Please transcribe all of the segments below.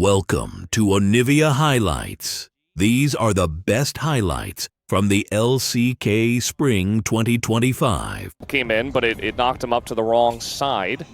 Welcome to Onivia Highlights. These are the best highlights from the LCK Spring 2025. Came in, but it knocked him up to the wrong side.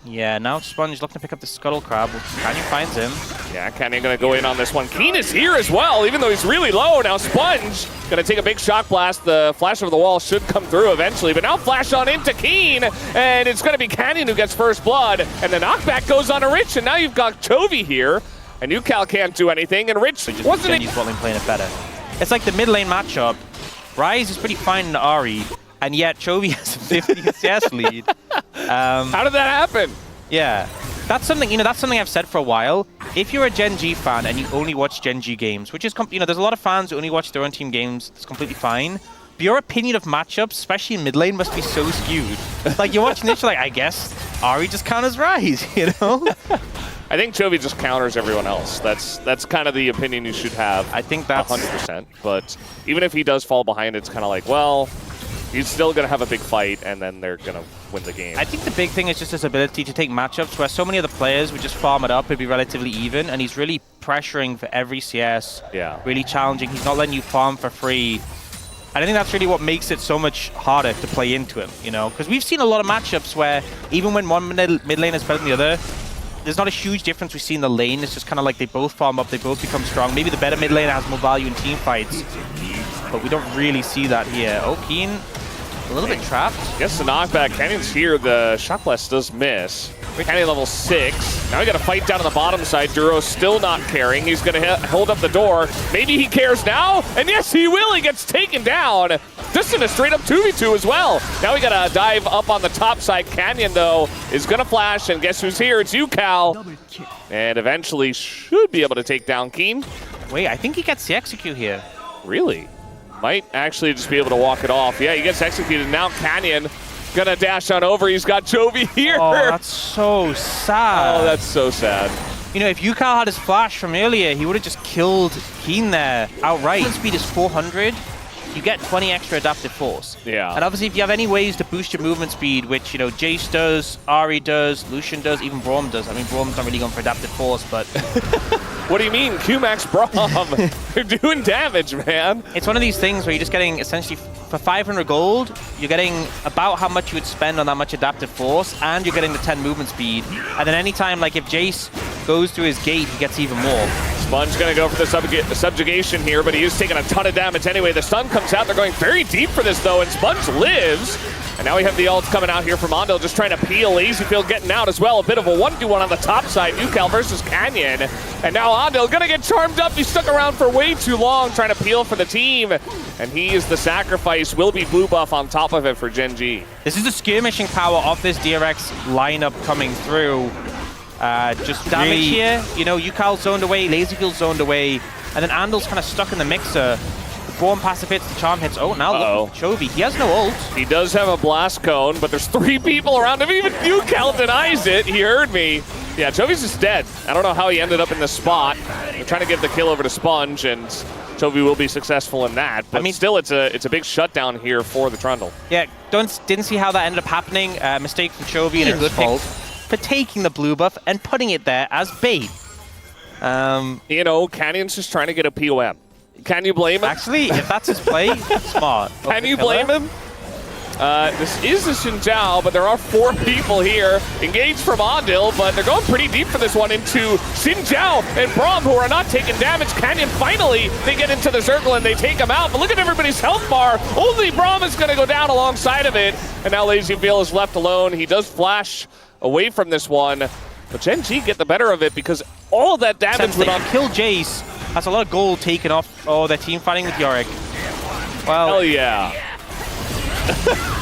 Yeah, now Sponge looking to pick up the Scuttle Crab. Canyon finds him. Yeah, Canyon gonna go in on this one. Keen is here as well, even though he's really low. Now Sponge gonna take a big shock blast. The flash over the wall should come through eventually, but now flash on into Keen, and it's gonna be Canyon who gets first blood, and the knockback goes on to Rich, and now you've got Chovy here, and UCal can't do anything, and Rich wasn't Gen.G's bot lane playing it better. It's like the mid lane matchup. Rise is pretty fine in Ahri, and yet Chovy has a 50 CS lead. How did that happen? Yeah, that's something, that's something I've said for a while. If you're a Gen.G fan and you only watch Gen.G games, which is, there's a lot of fans who only watch their own team games, it's completely fine. But your opinion of matchups, especially in mid lane, must be so skewed. Like, you're watching this, you're like, I guess Ahri just counters Rise, I think Chovy just counters everyone else. That's kind of the opinion you should have. I think that's 100%. But even if he does fall behind, it's kind of like, well, he's still going to have a big fight, and then they're going to win the game. I think the big thing is just his ability to take matchups where so many of the players would just farm it up, it'd be relatively even, and he's really pressuring for every CS. Yeah. Really challenging. He's not letting you farm for free. And I think that's really what makes it so much harder to play into him, Because we've seen a lot of matchups where even when one mid lane is better than the other, there's not a huge difference we see in the lane. It's just kind of like they both farm up, they both become strong. Maybe the better mid laner has more value in team fights, but we don't really see that here. Oh, Keen, a little bit trapped. Gets the knockback. Canyon's here. The shock blast does miss. Canyon level 6. Now we got to fight down on the bottom side. Duro's still not caring. He's going to hold up the door. Maybe he cares now. And yes, he will. He gets taken down. Just in a straight up 2v2 as well. Now we got to dive up on the top side. Canyon, though, is going to flash. And guess who's here? It's UCal. And eventually should be able to take down Keen. Wait, I think he gets the execute here. Really? Might actually just be able to walk it off. Yeah, he gets executed. Now Canyon gonna dash on over. He's got Chovy here. Oh, that's so sad. Oh, that's so sad. If UCal had his flash from earlier, he would have just killed Keen there outright. Movement speed is 400. You get 20 extra adaptive force. Yeah. And obviously, if you have any ways to boost your movement speed, which, Jace does, Ahri does, Lucian does, even Braum does. I mean, Braum's not really going for adaptive force, but... What do you mean, Q-Max Braum? You're doing damage, man. It's one of these things where you're just getting, essentially, for 500 gold, you're getting about how much you would spend on that much adaptive force, and you're getting the 10 movement speed. And then anytime, like, if Jace goes through his gate, he gets even more. Sponge gonna go for the subjugation here, but he is taking a ton of damage anyway. The stun comes out. They're going very deep for this, though, and Sponge lives. And now we have the ults coming out here from Ondil, just trying to peel. Lazyfield getting out as well. A bit of a 1v1 on the top side. UCal versus Canyon. And now Ondil gonna get charmed up. He stuck around for way too long trying to peel for the team. And he is the sacrifice. Will be blue buff on top of it for Gen.G. This is the skirmishing power of this DRX lineup coming through. Just damage here. UCal zoned away, Lazyfield zoned away, and then Andal's kind of stuck in the mixer. The Braum passive hits, the charm hits. Oh, now look at Chovy. He has no ult. He does have a blast cone, but there's 3 people around him. Even UCal denies it. He heard me. Yeah, Chovy's just dead. I don't know how he ended up in this spot. They're trying to give the kill over to Sponge, and Chovy will be successful in that. But still, it's a big shutdown here for the Trundle. Yeah, didn't see how that ended up happening. Mistake from Chovy and a good pick for taking the blue buff and putting it there as bait. Canyon's just trying to get a POM. Can you blame him? Actually, if that's his play, smart. Can you blame him? This is a Xin Zhao, but there are 4 people here engaged from Ondil, but they're going pretty deep for this one into Xin Zhao and Braum, who are not taking damage. Canyon finally, they get into the circle and they take him out, but look at everybody's health bar. Only Braum is going to go down alongside of it, and now Lazyfield is left alone. He does flash away from this one, but Gen.G get the better of it because all that damage would kill Jace. That's a lot of gold taken off their team fighting with Yorick. Well, hell yeah.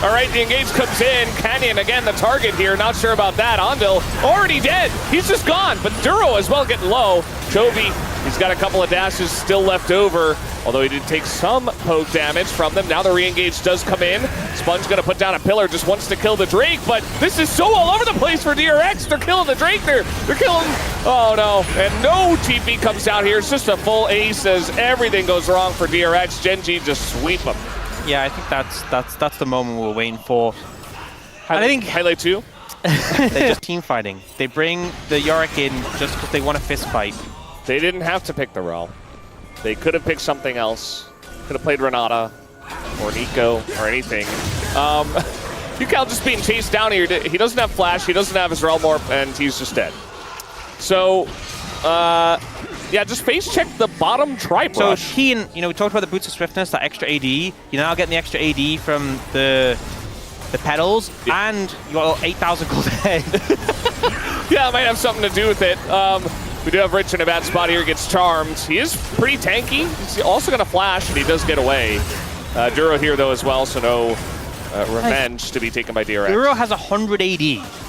All right, the engage comes in. Canyon, again, the target here. Not sure about that. Ondil already dead. He's just gone, but Duro as well getting low. Chovy, he's got a couple of dashes still left over, although he did take some poke damage from them. Now the re-engage does come in. Sponge gonna put down a pillar, just wants to kill the Drake, but this is so all over the place for DRX. They're killing the Drake there. They're killing, oh no. And no TP comes out here. It's just a full ace as everything goes wrong for DRX. Gen.G just sweep them. Yeah, I think that's the moment we were waiting for. And I think highlight 2. They're just team fighting. They bring the Yorick in just because they want a fist fight. They didn't have to pick the Rel. They could have picked something else. Could have played Renata or Nico or anything. Yukal just being chased down here. He doesn't have flash, he doesn't have his Rel Morph, and he's just dead. So, yeah, just face check the bottom tribe So rush. Keen, you know, we talked about the Boots of Swiftness, that extra AD. You're now getting the extra AD from the petals, and you got 8,000 gold ahead. Yeah, it might have something to do with it. We do have Rich in a bad spot here, gets charmed. He is pretty tanky. He's also going to flash, and he does get away. Duro here, though, as well, so no revenge to be taken by DRX. Duro has 100 AD.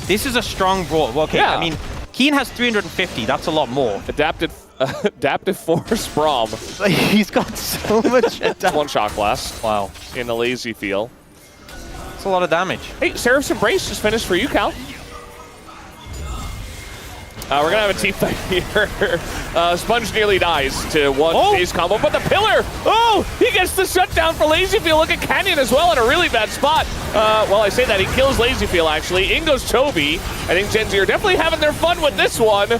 This is a strong brawl. Okay, Yeah. I mean, Keen has 350. That's a lot more. Adaptive Force Braum. He's got so much attack. One Shock Blast. Wow. In a lazy feel. That's a lot of damage. Hey, Seraph's Embrace just finished for you, Cal. We're going to have a team fight here. Sponge nearly dies to one phase combo, but the pillar! Oh! He gets the shutdown for Lazyfield. Look at Canyon as well in a really bad spot. Well, I say that. He kills Lazyfield, actually. In goes Chovy. I think Gen.G are definitely having their fun with this one.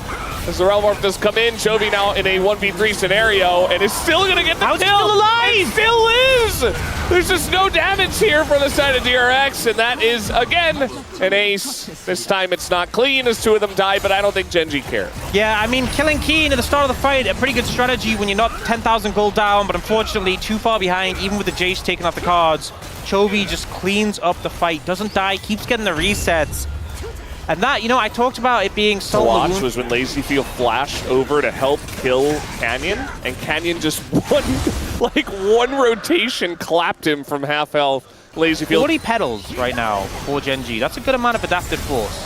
As the Realm Morph does come in, Chovy now in a 1v3 scenario, and is still going to get the kill. Still alive! He still is! There's just no damage here for the side of DRX, and that is, again, an ace. This time it's not clean as two of them die, but I don't think Gen.G care. Yeah, I mean, killing Keen at the start of the fight, a pretty good strategy when you're not 10,000 gold down, but unfortunately too far behind, even with the Jace taking off the cards. Chovy just cleans up the fight, doesn't die, keeps getting the resets. And that, you know, I talked about it being so... The watch was when Lazyfield flashed over to help kill Canyon, and Canyon just one rotation clapped him from half health. Lazyfield. 40 petals right now for Gen.G. That's a good amount of adaptive force.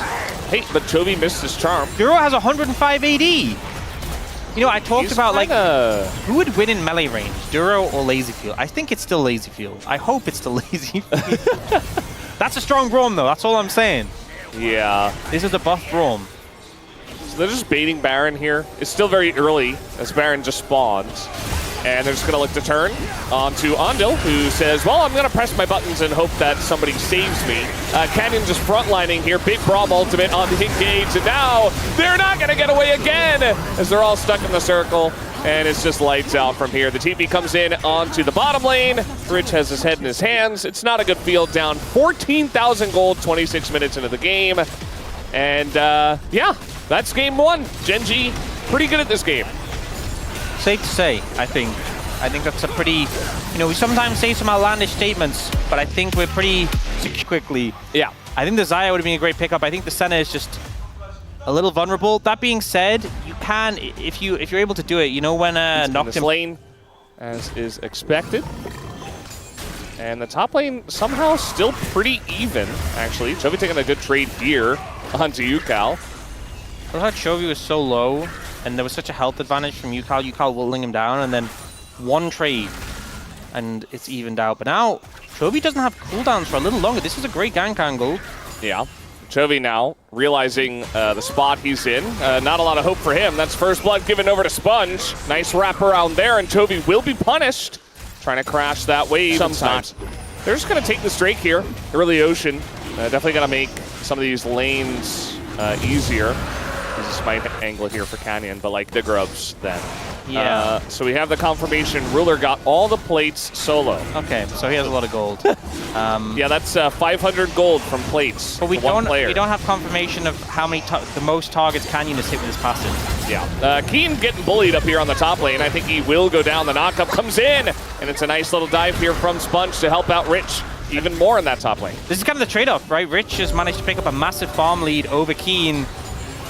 Hey, but Chovy missed his charm. Duro has 105 AD. You know, I talked about, like, who would win in melee range, Duro or Lazyfield? I think it's still Lazyfield. I hope it's still Lazyfield. That's a strong Braum, though. That's all I'm saying. Yeah. This is a buff Braum. So they're just baiting Baron here. It's still very early as Baron just spawns. And they're just going to look to turn onto Ondil, who says, well, I'm going to press my buttons and hope that somebody saves me. Canyon just frontlining here. Big Braum ultimate on the engage. And now they're not going to get away again as they're all stuck in the circle. And it's just lights out from here. The TP comes in onto the bottom lane. Rich has his head in his hands. It's not a good field, down 14,000 gold, 26 minutes into the game. And yeah, that's game one. Gen.G, pretty good at this game. Safe to say, I think. I think that's a pretty, you know, we sometimes say some outlandish statements, but I think we're pretty secure quickly. Yeah. I think the Xayah would have been a great pickup. I think the Senna is just a little vulnerable. That being said, you can, if you're able to do it, you know, when knocked him lane, as is expected. And the top lane somehow still pretty even, actually. Chovy taking a good trade here onto Yukal. I thought Chovy was so low, and there was such a health advantage from Yukal. Yukal willing him down, and then one trade, and it's evened out. But now, Chovy doesn't have cooldowns for a little longer. This is a great gank angle. Yeah. Chovy now realizing the spot he's in. Not a lot of hope for him. That's first blood given over to Sponge. Nice wrap around there, and Chovy will be punished. Trying to crash that wave sometimes. They're just going to take this Drake here. Early Ocean. Definitely going to make some of these lanes easier. This is my angle here for Canyon, but like the grubs then. Yeah. So we have the confirmation. Ruler got all the plates solo. Okay, so he has a lot of gold. Yeah, that's 500 gold from plates. But we for one player. don't have confirmation of how many the most targets Canyon has hit with his passive. Yeah. Keen getting bullied up here on the top lane. I think he will go down. The knockup comes in, and it's a nice little dive here from Sponge to help out Rich even more in that top lane. This is kind of the trade-off, right? Rich has managed to pick up a massive farm lead over Keen,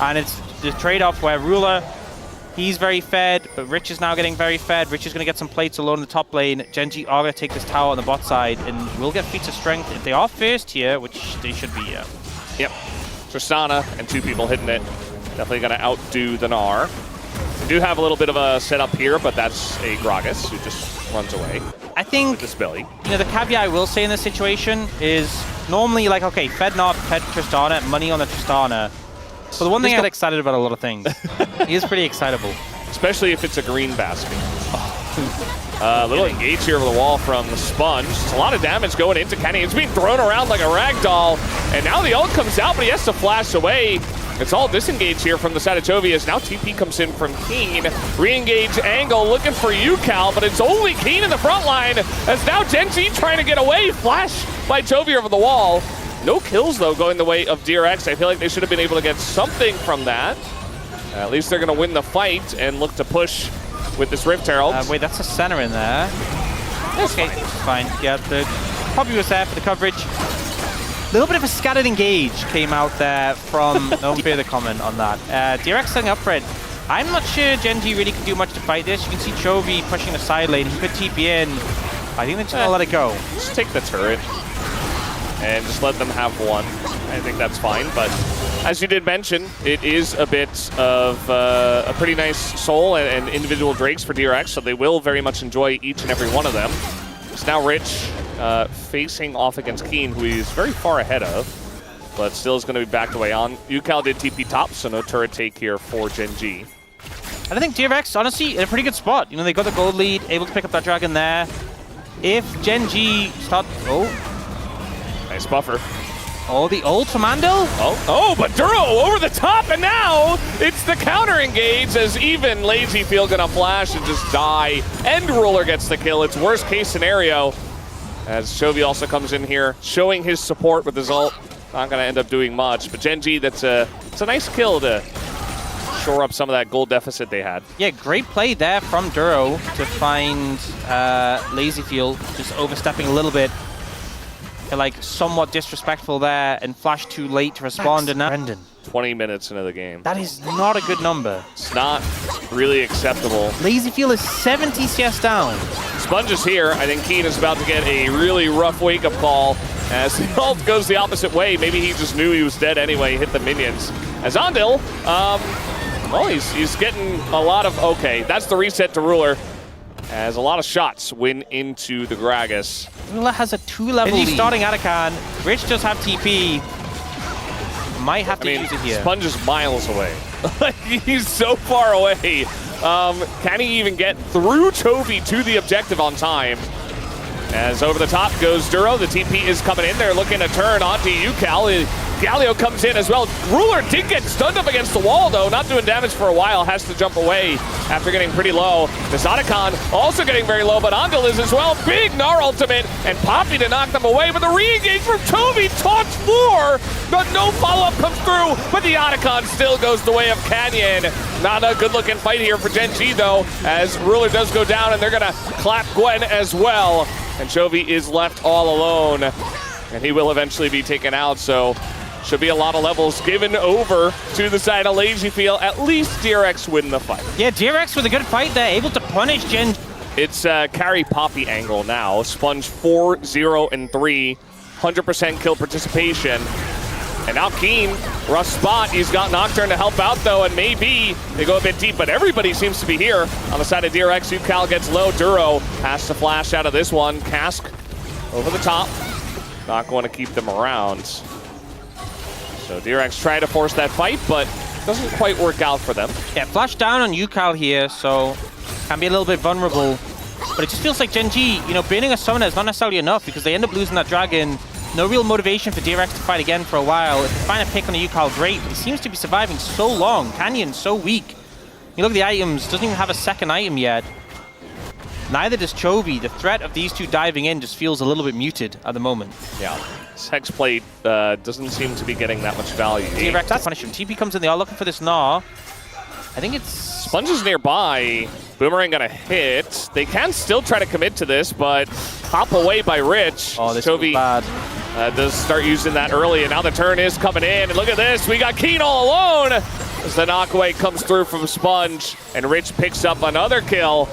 and it's the trade-off where Ruler, he's very fed, but Rich is now getting very fed. Rich is going to get some plates alone in the top lane. Gen.G are going to take this tower on the bot side, and will get feats of strength if they are first here, which they should be, yeah. Yep. Tristana and two people hitting it. Definitely going to outdo the Gnar. We do have a little bit of a setup here, but that's a Gragas who just runs away. I think, this Billy. You know, the caveat I will say in this situation is normally like, okay, fed Gnar, fed Tristana, money on the Tristana. But the one thing I get excited about a lot of things. He is pretty excitable. Especially if it's a green basket. Little engage here over the wall from the Sponge. It's a lot of damage going into Kenny. It's being thrown around like a rag doll. And now the ult comes out, but he has to flash away. It's all disengaged here from the side of Chovy as now TP comes in from Keen. Re-engage angle looking for you, Cal, but it's only Keen in the front line as now Gen.G trying to get away. Flash by Chovy over the wall. No kills, though, going the way of DRX. I feel like they should have been able to get something from that. At least they're going to win the fight and look to push with this Rift Herald. Wait, that's a center in there. That's okay, fine. Yeah, the probably was there for the coverage. A little bit of a scattered engage came out there from no fear the comment on that. DRX setting up for it. I'm not sure Gen.G really can do much to fight this. You can see Chovy pushing the side lane. He could TP in. I think they're just going to let it go. Just take the turret and just let them have one. I think that's fine, but as you did mention, it is a bit of a pretty nice soul and individual Drakes for DRX, so they will very much enjoy each and every one of them. It's now Rich facing off against Keen, who he's very far ahead of, but still is going to be backed away on. UCal did TP top, so no turret take here for Gen.G. I think DRX, honestly, in a pretty good spot. You know, they got the gold lead, able to pick up that dragon there. If Gen.G start... Oh. Nice buffer. Oh, the ult from Andil? Oh, but Duro over the top, and now it's the counter engage as even Lazy Field gonna flash and just die. And Ruler gets the kill. It's worst case scenario. As Chovy also comes in here, showing his support with his ult. Not gonna end up doing much, but Gen.G, it's a nice kill to shore up some of that gold deficit they had. Yeah, great play there from Duro to find Lazy Field just overstepping a little bit. They're like somewhat disrespectful there and flash too late to respond. And now Brendan. 20 minutes into the game. That is not a good number. It's not really acceptable. Lazy Field is 70 CS down. Sponge is here. I think Keen is about to get a really rough wake-up call as the ult goes the opposite way. Maybe he just knew he was dead anyway, hit the minions. As Andil, well, he's getting a lot of... Okay, that's the reset to Ruler. As a lot of shots went into the Gragas. Ruler has a 2-level lead. Starting Atakan. Rich does have TP. Might have to use it here. Sponge is miles away. He's so far away. Can he even get through Chovy to the objective on time? As over the top goes Duro. The TP is coming in there, looking to turn onto UCal. Galio comes in as well. Ruler did get stunned up against the wall, though. Not doing damage for a while. Has to jump away after getting pretty low. Nisadakan also getting very low, but Andil is as well. Big Gnar ultimate, and Poppy to knock them away. But the re-engage from Chovy taunts 4. But no follow-up comes through. But the Otacon still goes the way of Canyon. Not a good-looking fight here for Gen.G, though, as Ruler does go down, and they're going to clap Gwen as well. And Chovy is left all alone. And he will eventually be taken out, so... Should be a lot of levels given over to the side of Lazy Field. At least DRX win the fight. Yeah, DRX with a good fight there, able to punish Gen. It's carry Poppy angle now. Sponge 4, 0, and 3. 100% kill participation. And now Keen, rough spot. He's got Nocturne to help out, though, and maybe they go a bit deep, but everybody seems to be here. On the side of DRX, UCal gets low. Duro has to flash out of this one. Cask over the top. Not going to keep them around. So DRX try to force that fight, but doesn't quite work out for them. Yeah, flash down on UCal here, so can be a little bit vulnerable. But it just feels like Gen.G, you know, banning a summoner is not necessarily enough because they end up losing that dragon. No real motivation for DRX to fight again for a while. If they find a pick on the UCal, great, but he seems to be surviving so long. Canyon's so weak. You look at the items, doesn't even have a second item yet. Neither does Chovy. The threat of these two diving in just feels a little bit muted at the moment. Yeah. This Hexblade doesn't seem to be getting that much value. DRX to punish him. TP comes in, they are looking for this Gnar. I think it's... Sponge is nearby. Boomerang gonna hit. They can still try to commit to this, but hop away by Rich. Oh, this Chovy is bad. does start using that early, and now the turn is coming in. And look at this, we got Keen all alone as the knockaway comes through from Sponge, and Rich picks up another kill.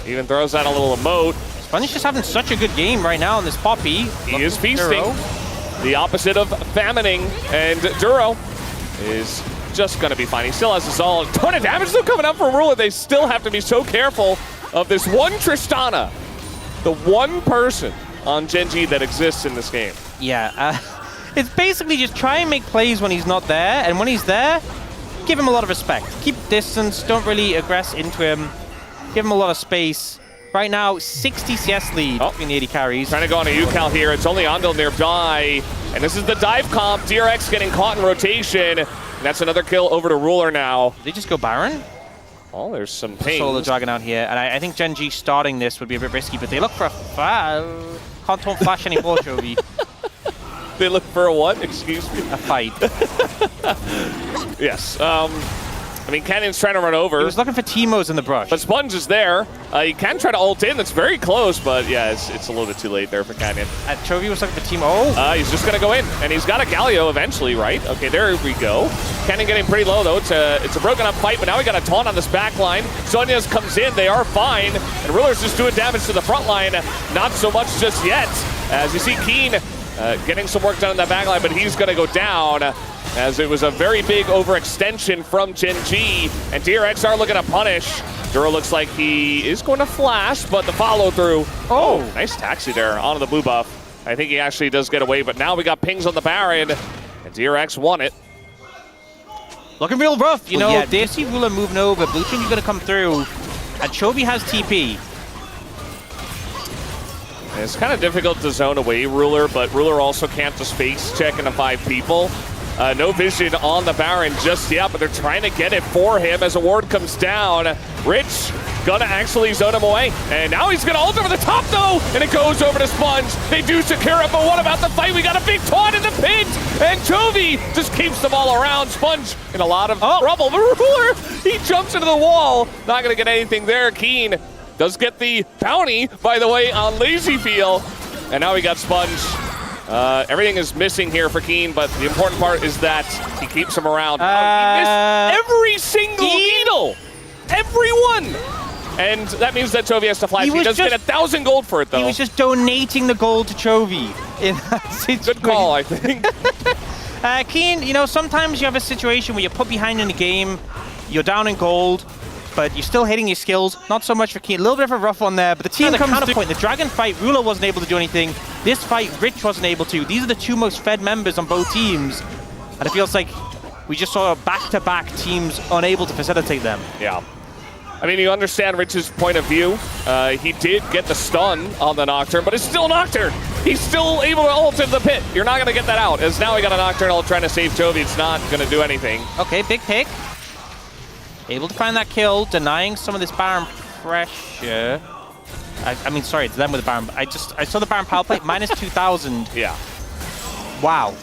Even throws out a little emote. Sponge just having such a good game right now on this Poppy. He is feasting. The opposite of famining, and Duro is just going to be fine. He still has this all. A ton of damage still coming up from Ruler. They still have to be so careful of this one Tristana. The one person on Gen.G that exists in this game. Yeah, it's basically just try and make plays when he's not there, and when he's there, give him a lot of respect. Keep distance, don't really aggress into him. Give him a lot of space. Right now, 60 CS lead between the 80 carries. Trying to go on a UCal here. It's only Ondil nearby. And this is the dive comp. DRX getting caught in rotation. And that's another kill over to Ruler now. Did they just go Baron? Oh, there's some pain. Solo Dragon out here. And I think Gen.G starting this would be a bit risky, but they look for a can't taunt flash anymore, Chovy. They look for a what? Excuse me? A fight. Yes. I mean, Canyon's trying to run over. He was looking for Teemos in the brush. But Sponge is there. He can try to ult in. That's very close, but yeah, it's a little bit too late there for Canyon. Chovy was looking for Teemo. He's just going to go in, and he's got a Galio eventually, right? Okay, there we go. Canyon getting pretty low, though. It's a broken up fight, but now we got a taunt on this back line. Sonya's comes in. They are fine, and Ruler's just doing damage to the front line. Not so much just yet. As you see, Keen getting some work done in that back line, but he's going to go down. As it was a very big overextension from Gen.G, and DRX are looking to punish. Duro looks like he is going to flash, but the follow through. Oh, nice taxi there onto the blue buff. I think he actually does get away, but now we got pings on the Baron, and DRX won it. Looking real rough, you know. Yeah, they see Ruler moving over. Blue team's going to come through, and Chovy has TP. It's kind of difficult to zone away Ruler, but Ruler also can't just face check into 5 people. No vision on the Baron just yet, but they're trying to get it for him as a ward comes down. Rich gonna actually zone him away. And now he's gonna ult over the top though, and it goes over to Sponge. They do secure it, but what about the fight? We got a big taunt in the pit, and Chovy just keeps them all around. Sponge in a lot of trouble. The Ruler, he jumps into the wall. Not gonna get anything there. Keen does get the bounty, by the way, on Lazy Feel. And now we got Sponge. Everything is missing here for Keen, but the important part is that he keeps him around. He missed every single needle! Every one! And that means that Chovy has to flash. He does get 1,000 gold for it, though. He was just donating the gold to Chovy. Good call, I think. Keen, you know, sometimes you have a situation where you're put behind in the game, you're down in gold, but you're still hitting your skills. Not so much for Keen. A little bit of a rough one there, but the team comes counterpoint. The Dragon fight, Ruler wasn't able to do anything. This fight, Rich wasn't able to. These are the 2 most fed members on both teams. And it feels like we just saw back-to-back teams unable to facilitate them. Yeah. I mean, you understand Rich's point of view. He did get the stun on the Nocturne, but it's still Nocturne. He's still able to ult in the pit. You're not going to get that out. As now we got a Nocturne ult trying to save Chovy. It's not going to do anything. Okay, big pick. Able to find that kill, denying some of this Baron pressure. I mean, sorry, it's them with the Baron. I saw the Baron power play, minus 2,000. Yeah. Wow.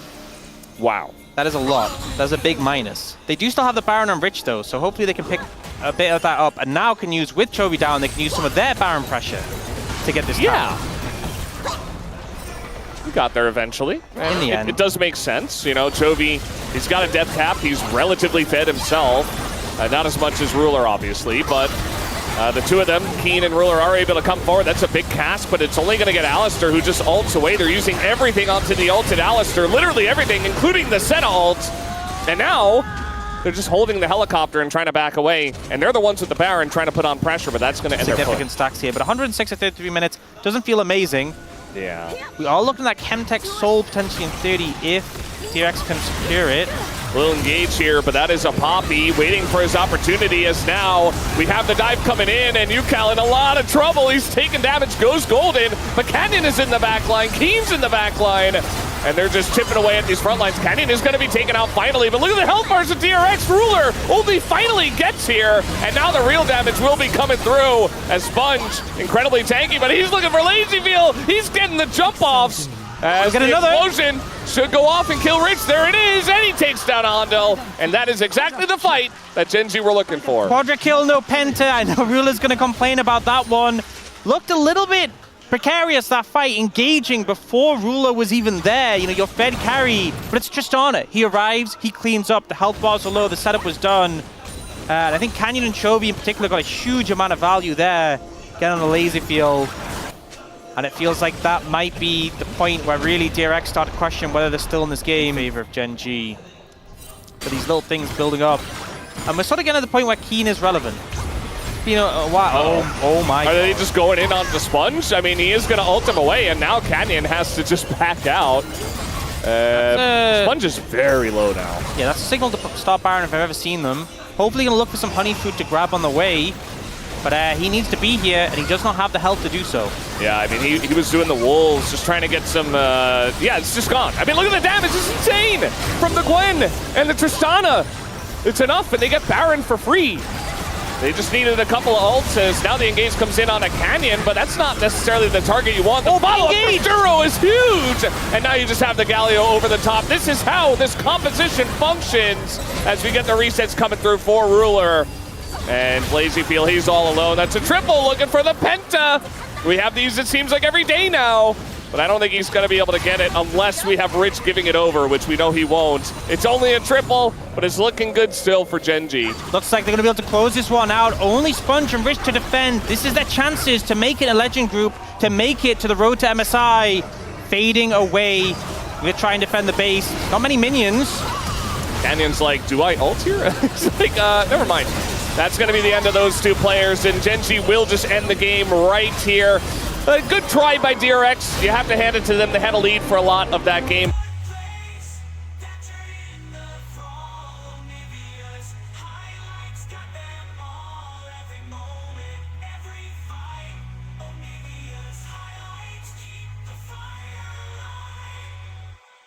Wow. That is a lot. That's a big minus. They do still have the Baron on Rich, though, so hopefully they can pick a bit of that up. And now can use, with Chovy down, they can use some of their Baron pressure to get this down. We got there eventually. In the end. It does make sense. You know, Chovy, he's got a death cap. He's relatively fed himself. Not as much as Ruler, obviously, but the 2 of them, Keen and Ruler, are able to come forward. That's a big cast, but it's only going to get Alistar, who just ults away. They're using everything onto the ulted Alistar, literally everything, including the Senna ult. And now, they're just holding the helicopter and trying to back away. And they're the ones with the Baron trying to put on pressure, but that's going to end their significant stacks here. But 106 at 33 minutes doesn't feel amazing. Yeah. We are looking at Chemtech Soul potentially in 30 if DRX can secure it. A little engaged here, but that is a Poppy waiting for his opportunity as now we have the dive coming in, and UCal in a lot of trouble. He's taking damage, goes golden, but Canyon is in the back line, Keen's in the back line, and they're just chipping away at these front lines. Canyon is going to be taken out finally, but look at the health bars of DRX. Ruler only finally gets here, and now the real damage will be coming through as Sponge, incredibly tanky, but he's looking for Lazy Feel. He's getting the jump offs. As the explosion should go off and kill Rich. There it is, and he takes down Ondil. And that is exactly the fight that Gen.G were looking for. Quadra kill, no Penta. I know Ruler's going to complain about that one. Looked a little bit precarious, that fight, engaging before Ruler was even there. You know, your Fed carry, but it's just on it. He arrives, he cleans up, the health bars are low, the setup was done. And I think Canyon and Chovy in particular got a huge amount of value there. Get on the Lazy Field. And it feels like that might be the point where really DRX start to question whether they're still in this game in favor of Gen.G. But these little things building up. And we're sort of getting to the point where Keen is relevant. You know, wow. Oh my God. Are they just going in on the Sponge? I mean, he is going to ult him away, and now Canyon has to just back out. Sponge is very low now. Yeah, that's a signal to start Baron if I've ever seen them. Hopefully going to look for some honey food to grab on the way. But he needs to be here, and he does not have the health to do so. Yeah, I mean, he was doing the wolves, just trying to get some, yeah, it's just gone. I mean, look at the damage, it's insane! From the Gwen and the Tristana. It's enough, and they get Baron for free. They just needed a couple of ults as now the engage comes in on a Canyon, but that's not necessarily the target you want. The follow-up for Duro is huge! And now you just have the Galio over the top. This is how this composition functions as we get the resets coming through for Ruler. And Blazyfield, he's all alone. That's a triple, looking for the Penta. We have these, it seems like, every day now. But I don't think he's going to be able to get it unless we have Rich giving it over, which we know he won't. It's only a triple, but it's looking good still for Gen.G. Looks like they're going to be able to close this one out. Only Sponge and Rich to defend. This is their chances to make it a Legend group, to make it to the road to MSI. Fading away. We're trying to defend the base. Not many minions. Canyon's like, do I ult here? It's like, never mind. That's going to be the end of those two players, and Gen.G will just end the game right here. A good try by DRX. You have to hand it to them. They had a lead for a lot of that game.